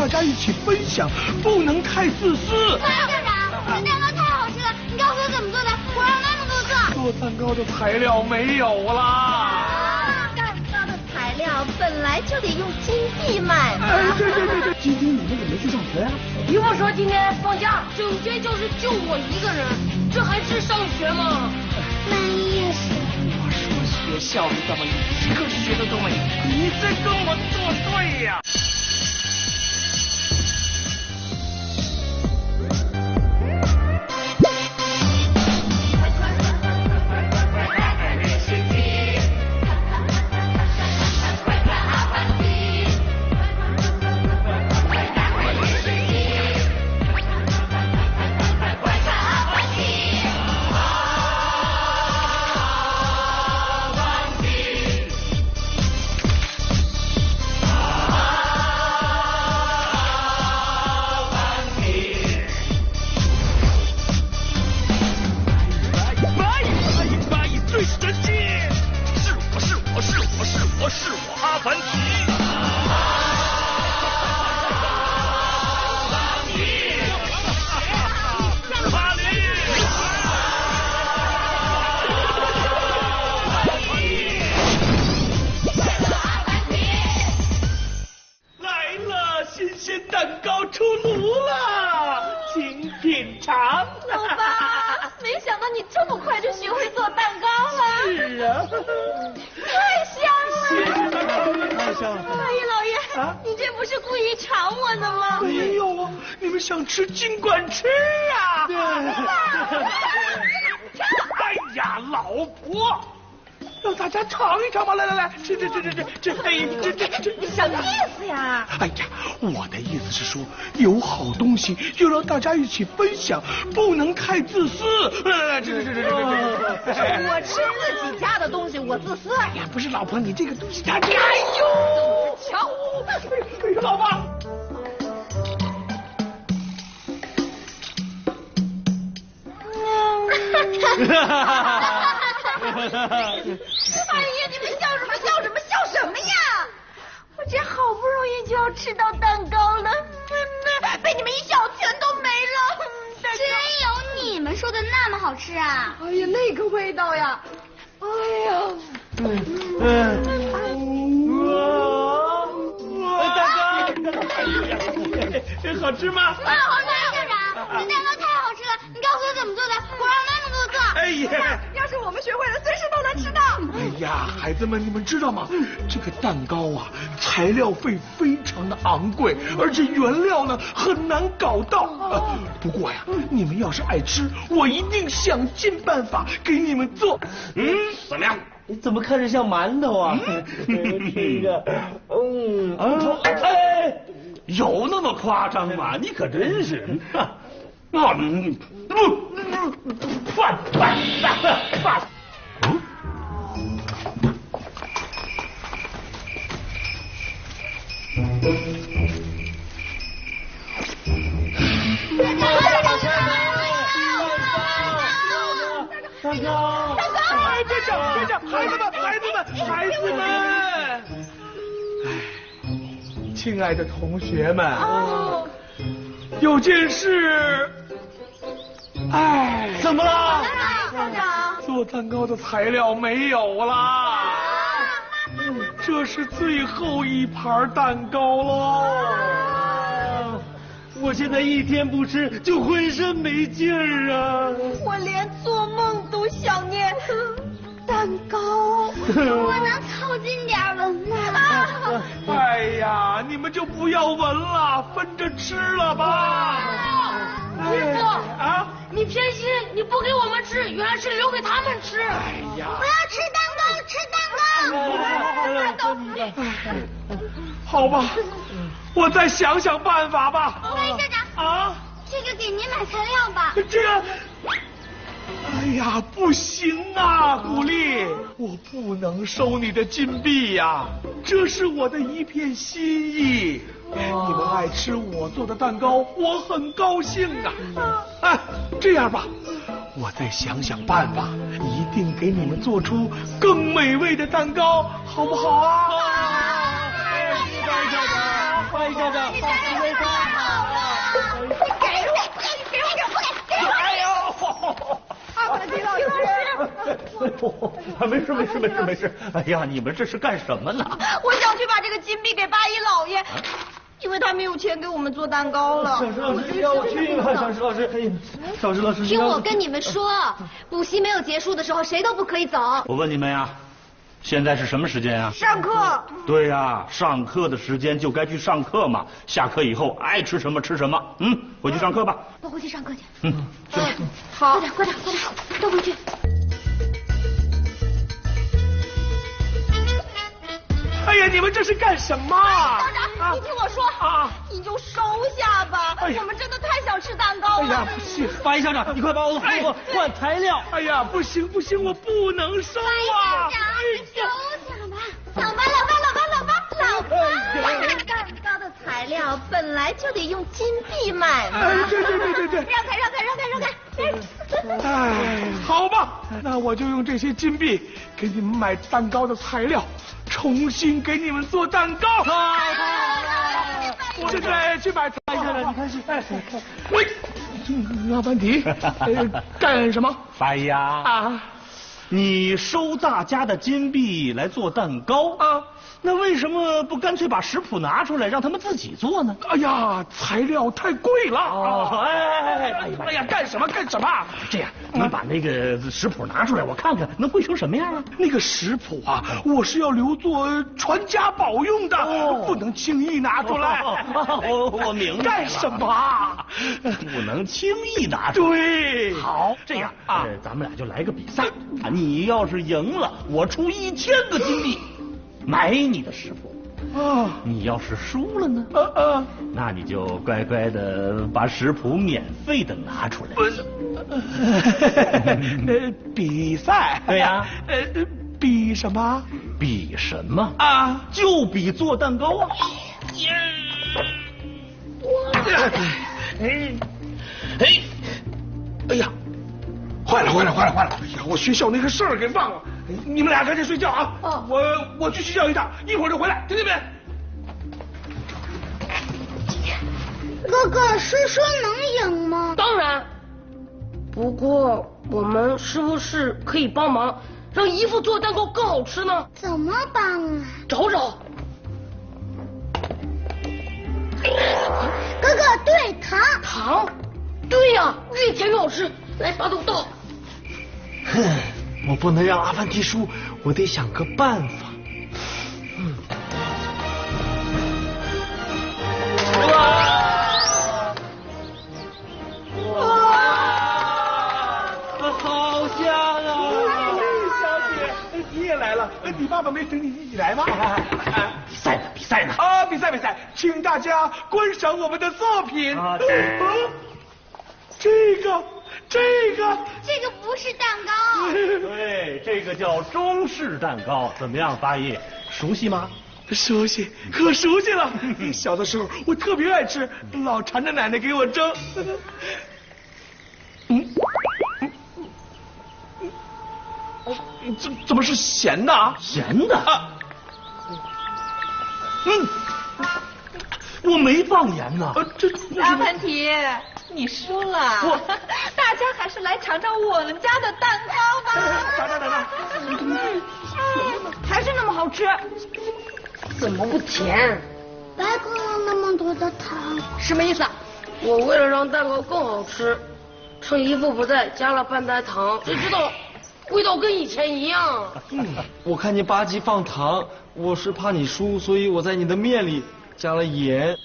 大家一起分享，不能太自私。校长，这蛋糕太好吃了，你告诉我怎么做的，我让妈妈给我做。做蛋糕的材料没有啦。蛋糕的材料本来就得用金币买嘛。对，今天你们怎么没去上学呀？姨夫说今天放假，整天就是就我一个人，这还是上学吗？满意是。我说学校里怎么一个学生都没有？你这跟我作对呀！想吃尽管吃啊！哎呀，老婆，让大家尝一尝吧！来，这，你什么意思呀？哎呀，我的意思是说，有好东西就让大家一起分享，不能太自私。这。我吃自己家的东西，我自私。哎呀，不是老婆，你这个东西，哎呦，瞧，老婆。哎呀，你们笑什么呀？我这好不容易就要吃到蛋糕了，被你们一笑全都没了。真有你们说的那么好吃啊？哎呀，那个味道呀！哎呀，好吃吗？好吃，校长，这蛋糕太好吃了，你告诉我怎么做的，我让妈妈给我做。哎呀，要是我们学会了，随时都能吃到。哎呀，孩子们，你们知道吗？这个蛋糕啊，材料费非常的昂贵，而且原料呢很难搞到。不过呀，你们要是爱吃，我一定想尽办法给你们做。怎么样？你怎么看着像馒头啊？这个，哎，有那么夸张吗？你可真是。饭。蛋糕！别讲，孩子们！哎，亲爱的同学们，有件事，怎么了？校长，做蛋糕的材料没有啦，这是最后一盘蛋糕喽。我现在一天不吃就浑身没劲儿啊！我连做梦都想念蛋糕。我能凑近点闻吗？哎呀，你们就不要闻了，分着吃了吧。师傅啊，你偏心，你不给我们吃，原来是留给他们吃。哎呀，我要吃蛋糕，好吧，我再想想办法吧。喂，校长啊，这个给您买材料吧。这个，哎呀，不行啊，古丽，我不能收你的金币呀，这是我的一片心意。你们爱吃我做的蛋糕，我很高兴啊。哎，这样吧，我再想想办法，一定给你们做出更美味的蛋糕，好不好啊？欢迎校长，欢迎校长。没事。哎呀，你们这是干什么呢？我想去把这个金币给八一老爷，因为他没有钱给我们做蛋糕了。小石老师让我去吧，小石老师，哎呀，小石老师，听我跟你们说，补习没有结束的时候，谁都不可以走。我问你们呀，现在是什么时间啊？上课。对呀，上课的时间就该去上课嘛。下课以后爱吃什么吃什么。回去上课吧。都回去上课去。去吧。好，快点，都回去。哎呀，你们这是干什么？校长，你听我说啊，你就收下吧，我们真的太想吃蛋糕了。哎呀，不行，八一校长，你快把我的服装换材料。哎呀，不行，我不能收啊！收下吧。老爸，蛋糕的材料本来就得用金币买嘛。对。让开。哎，好吧，那我就用这些金币给你们买蛋糕的材料，重新给你们做蛋糕。我现在去买材料，你看是。喂，阿凡提，干什么？八一啊，你收大家的金币来做蛋糕啊？那为什么不干脆把食谱拿出来，让他们自己做呢？哎呀，材料太贵了。哎呀，干什么？这样，你把那个食谱拿出来，我看看能绘成什么样啊？那个食谱啊，我是要留作传家宝用的，不能轻易拿出来。我明白了。干什么？不能轻易拿出来。对。好，这样咱们俩就来个比赛。你要是赢了，我出1000个金币买你的食谱。你要是输了呢？那你就乖乖的把食谱免费的拿出来。比赛？对呀。比什么？比什么啊？就比做蛋糕啊！哎呀，坏了！哎呀，我学校那个事儿给忘了。你们俩赶紧睡觉啊！我去学校一趟，一会儿就回来，听见没？哥哥，叔叔能赢吗？当然。不过我们是不是可以帮忙，让姨父做蛋糕更好吃呢？怎么帮啊？找。哥哥，对，糖。对呀，越甜越好吃。来，把豆倒。我不能让阿凡提输，我得想个办法。好香啊！小姐，你也来了？你爸爸没请你一起来吗？比赛呢？比赛，请大家观赏我们的作品。这个不是蛋糕。对，这个叫中式蛋糕，怎么样，八一？熟悉吗？熟悉，可熟悉了。小的时候我特别爱吃，老缠着奶奶给我蒸。怎么是咸的啊？咸的？我没放盐呢。阿凡提，你输了。大家还是来尝尝我们家的蛋糕吧。尝。还是那么好吃。怎么不甜？白给了那么多的糖，什么意思啊？我为了让蛋糕更好吃，趁姨父不在加了半袋糖，谁知道味道跟以前一样。我看见八吉放糖，我是怕你输，所以我在你的面里加了盐。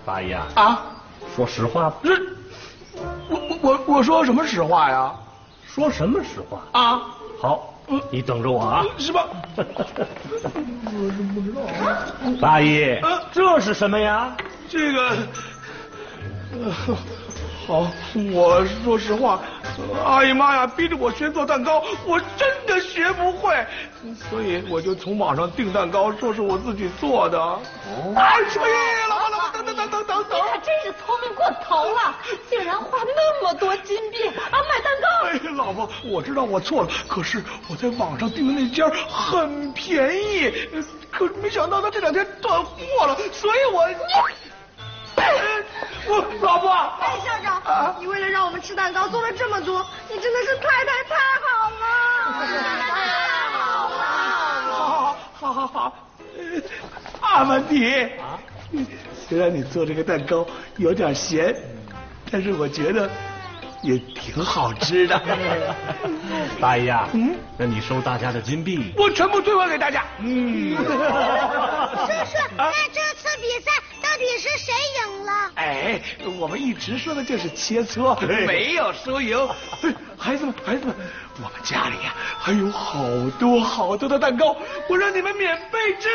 八一啊，说实话。我说什么实话呀？说什么实话啊？好，你等着我啊。是吧？我是不知道。八一，这是什么呀？这个，好，我说实话，阿姨妈呀，逼着我学做蛋糕，我真的学不会，所以我就从网上订蛋糕，说是我自己做的。哎，老婆，等。你可真是聪明过头了，竟然花那么多金币买蛋糕。哎，老婆，我知道我错了，可是我在网上订的那家很便宜，可是没想到他这2天断货了，所以老婆。哎，校长，你为了让我们吃蛋糕做了这么多，你真的是太好了！太好了！好，阿凡提，虽然你做这个蛋糕有点咸，但是我觉得也挺好吃的。大爷呀，那你收大家的金币，我全部兑还给大家。叔叔，那这次比赛到底是谁赢了？哎，我们一直说的就是切磋，没有输赢。孩子们，我们家里呀还有好多的蛋糕，我让你们免费吃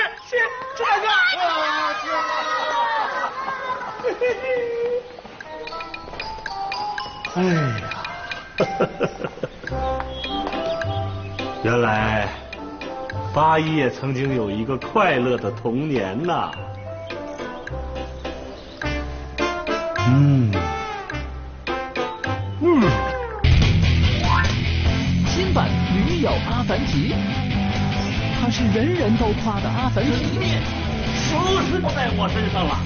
蛋糕。哎呀，原来八一也曾经有一个快乐的童年呐。新版女友阿凡提，他是人人都夸的阿凡提，属实都在我身上了。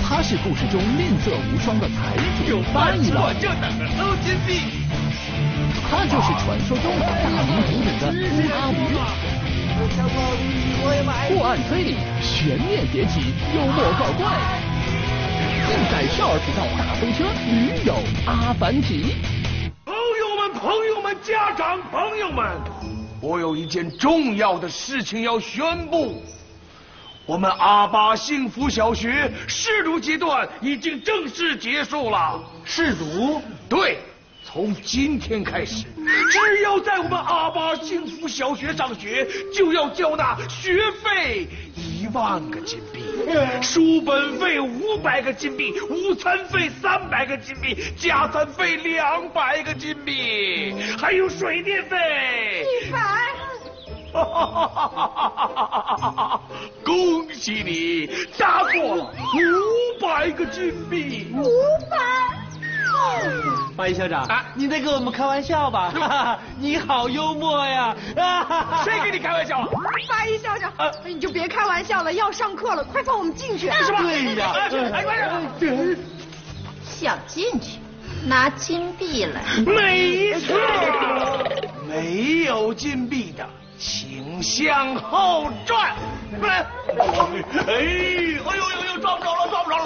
他是故事中吝啬无双的财主八一郎，就等着收金币。他就是传说中大名鼎鼎的乌阿驴。破案推理，悬念迭起，幽默搞怪，尽在少儿频道大风车女友阿凡提。朋友们，家长朋友们，我有一件重要的事情要宣布。我们阿巴幸福小学试读阶段已经正式结束了。试读？对，从今天开始，只要在我们阿巴幸福小学上学，就要交纳学费1万个金币，书本费500个金币，午餐费300个金币，加餐费200个金币，还有水电费100。恭喜你达过了500个金币。八一校长，你在跟我们开玩笑吧？你好幽默呀！谁跟你开玩笑了？八一校长，你就别开玩笑了，要上课了，快放我们进去。是吧？对呀，想进去，拿金币来。没错，没有金币的，请向后转。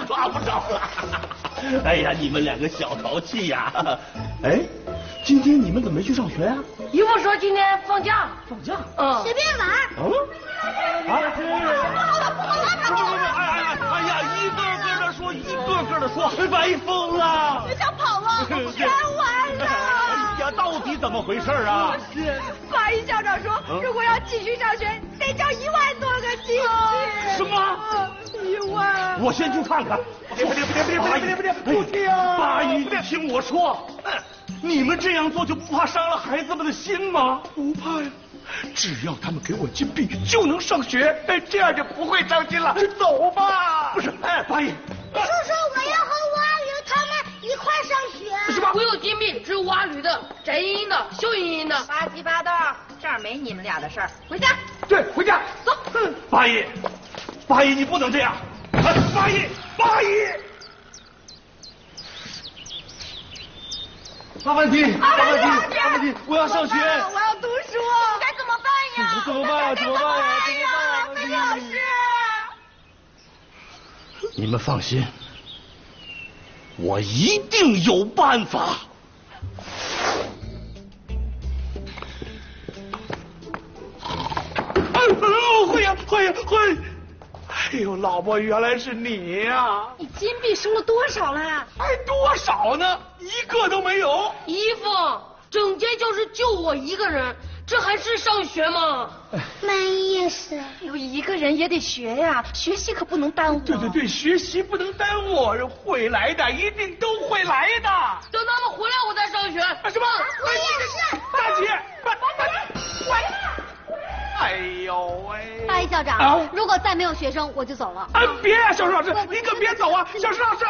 抓不着了！哎呀，你们两个小淘气呀！哎，今天你们怎么没去上学呀？姨父说今天放假。随便玩。哎呀，一个个的说，白疯了！别想跑了，全完了。哎呀，到底怎么回事啊？八一校长说，如果要继续上学，得交1万多个金币。什么？1万？我先去看看。不听！八一，听我说，你们这样做就不怕伤了孩子们的心吗？不怕呀，只要他们给我金币，就能上学，这样就不会伤心了。走吧。不是，八一。叔叔，我要和吴阿驴他们一块上学。是吧？不用金币，只有吴阿驴的、翟茵茵的、秀茵茵的。八七八豆，这儿没你们俩的事儿，回家。对，回家。走。八一，你不能这样。八一，阿凡提，我要上学，我要读书，该怎么办呀？怎么办呀？飞飞老师，你们放心，我一定有办法。会。哎呦，老婆，原来是你呀！你金币收了多少了？多少呢？一个都没有。姨父，整天就是就我一个人，这还是上学吗？没意思。有一个人也得学呀，学习可不能耽误。对，学习不能耽误，会来的，一定都会来的。等他们回来我再上学。什么？我也是。大姐，哎呦喂！八一校长，如果再没有学生，我就走了。别呀，小石老师，您可别走啊！小石老师，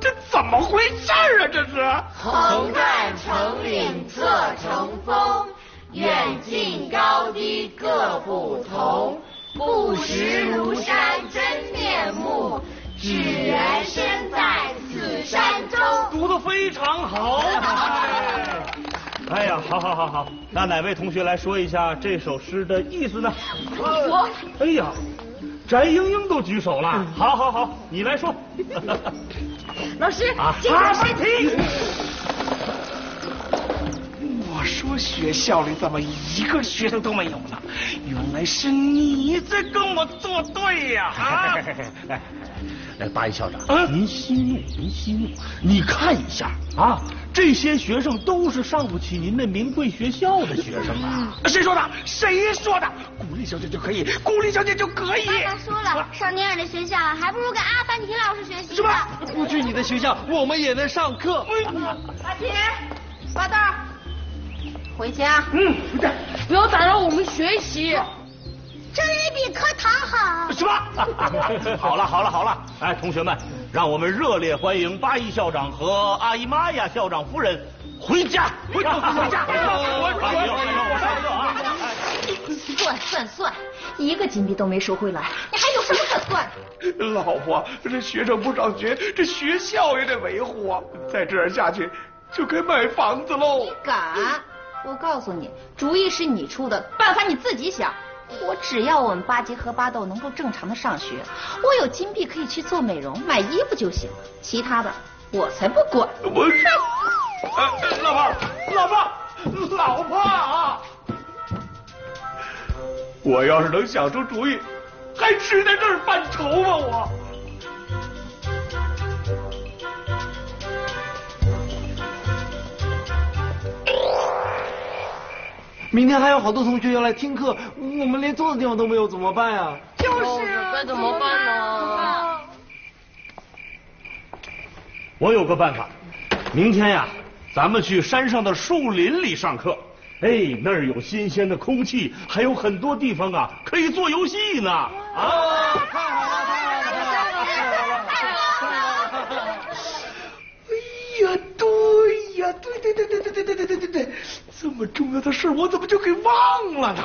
这怎么回事啊？这是横看成岭侧成峰，远近高低各不同。不识庐山真面目，使人身在此山中。读得非常好。哎呀，好，那哪位同学来说一下这首诗的意思呢？我。哎呀，翟英英都举手了。好，你来说。老师，这个试题。我说学校里怎么一个学生都没有呢？原来是你在跟我作对呀！八一校长，您息怒，你看一下啊，这些学生都是上不起您那名贵学校的学生啊！谁说的？谁说的？古丽小姐就可以，古丽小姐就可以。爸爸说了，上那样的学校还不如跟阿凡提老师学习。什么？不去你的学校，我们也能上课。阿提，巴豆，回家。回家。不要打扰我们学习。这里比课堂好。什么？好了，哎，同学们，让我们热烈欢迎八一校长和阿姨玛雅校长夫人回家。回家！算，一个金币都没收回来，你还有什么可算？老婆，这学生不上学，这学校也得维护啊！再这样下去，就该卖房子喽！你敢？我告诉你，主意是你出的，办法你自己想。我只要我们八吉和八豆能够正常的上学，我有金币可以去做美容、买衣服就行，其他的我才不管。老婆啊！我要是能想出主意，还吃在这儿犯愁吗？我。明天还有好多同学要来听课，我们连坐的地方都没有，怎么办呀？就是该怎么办呢？我有个办法，明天呀，咱们去山上的树林里上课。哎，那儿有新鲜的空气，还有很多地方啊可以做游戏呢。啊！太好了！哎呀，对，这么重要的事我怎么就给忘了呢？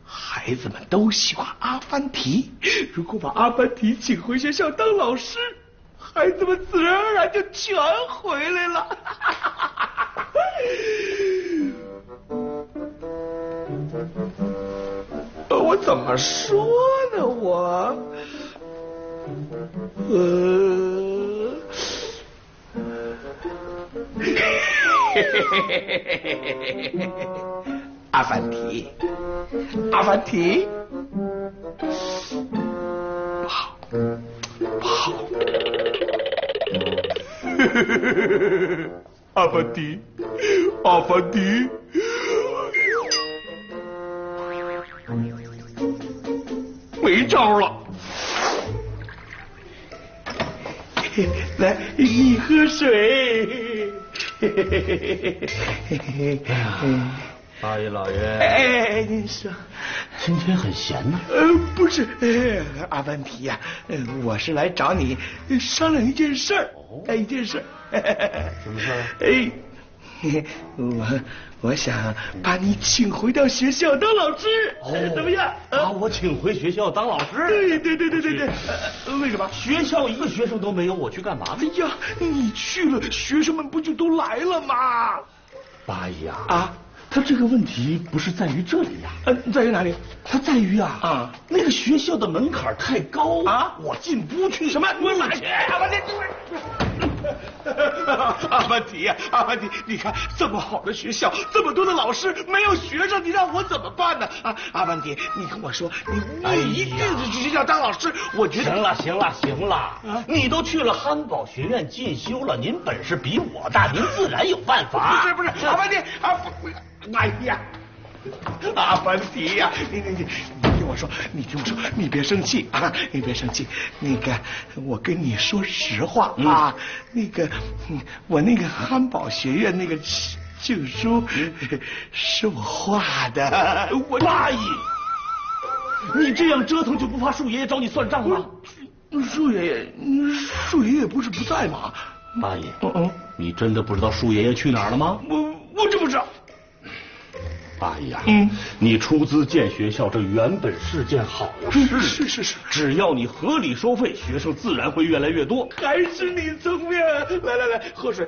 孩子们都喜欢阿凡提，如果把阿凡提请回学校当老师，孩子们自然而然就全回来了。我怎么说呢？阿凡提，跑，阿凡提，没招了。来，你喝水。八一老爷，哎，您说，今天很闲呢。不是，阿凡提呀，我是来找你商量一件事儿。一件事。什么事儿？我想把你请回到学校当老师，怎么样？把我请回学校当老师？对。为什么？学校一个学生都没有，我去干嘛呢？哎呀，你去了，学生们不就都来了吗？八一啊，他这个问题不是在于这里呀，在于哪里？他在于那个学校的门槛太高啊，我进不去。什么？我去！阿凡提呀，你看这么好的学校，这么多的老师，没有学生，你让我怎么办呢？阿凡提，你跟我说，你一定去学校当老师，我觉得。行了，你都去了汉堡学院进修了，您本事比我大，您自然有办法。不是，阿凡提，哎呀，阿凡提呀，你听我说，你别生气啊，你别生气。那个，我跟你说实话啊，我那个汉堡学院那个证书是我画的。八一，你这样折腾就不怕树爷爷找你算账吗？树爷爷不是不在吗？八一，你真的不知道树爷爷去哪儿了吗？我真不知道。哎呀，你出资建学校，这原本是件好事。是，只要你合理收费，学生自然会越来越多。还是你聪明。来，喝水，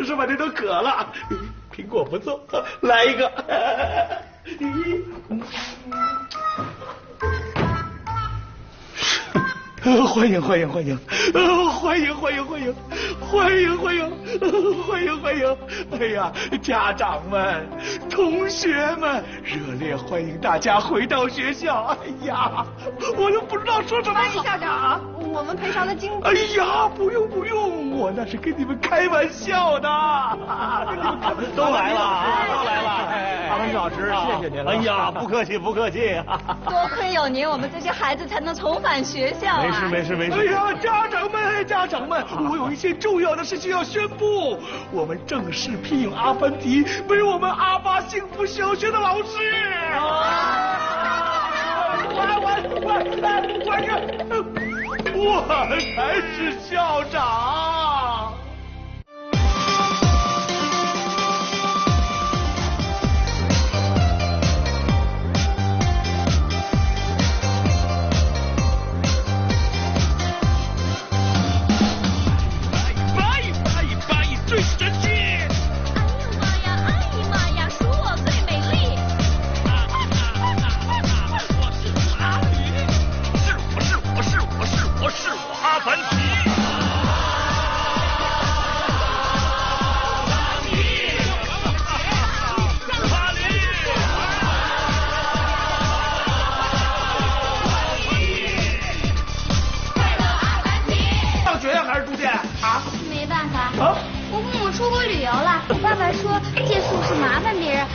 是吧？这都渴了。苹果不错，来一个。欢迎！哎呀，家长们、同学们，热烈欢迎大家回到学校。哎呀，我都不知道说什么好。校长，我们赔偿的经济。哎呀，不用，我那是跟你们开玩笑的。都来了。阿文老师，谢谢您了。哎呀，不客气。多亏有您，我们这些孩子才能重返学校啊。没事。哎呀，家长们，我有一件重要的事情要宣布，我们正式聘用阿凡提为我们阿巴幸福小学的老师。我才是校长。最神奇！哎呀妈呀，数我最美丽！我是阿驴，是我阿凡提。上学呀，还是住店啊？没办法，我父母出国旅游了，我爸爸说借宿是麻烦别人，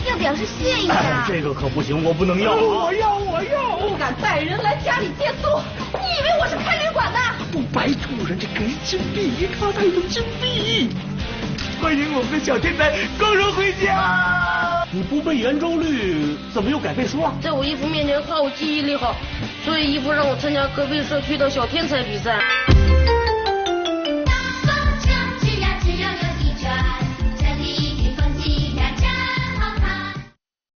要表示谢意啊。这个可不行，我不能要。我要！不敢带人来家里借宿，你以为我是开旅馆的？不白兔人这给金币，他有金币。欢迎我们的小天才光荣回家。你不背圆周率，怎么又改背书了？在我姨父面前夸我记忆力好，所以姨父让我参加隔壁社区的小天才比赛。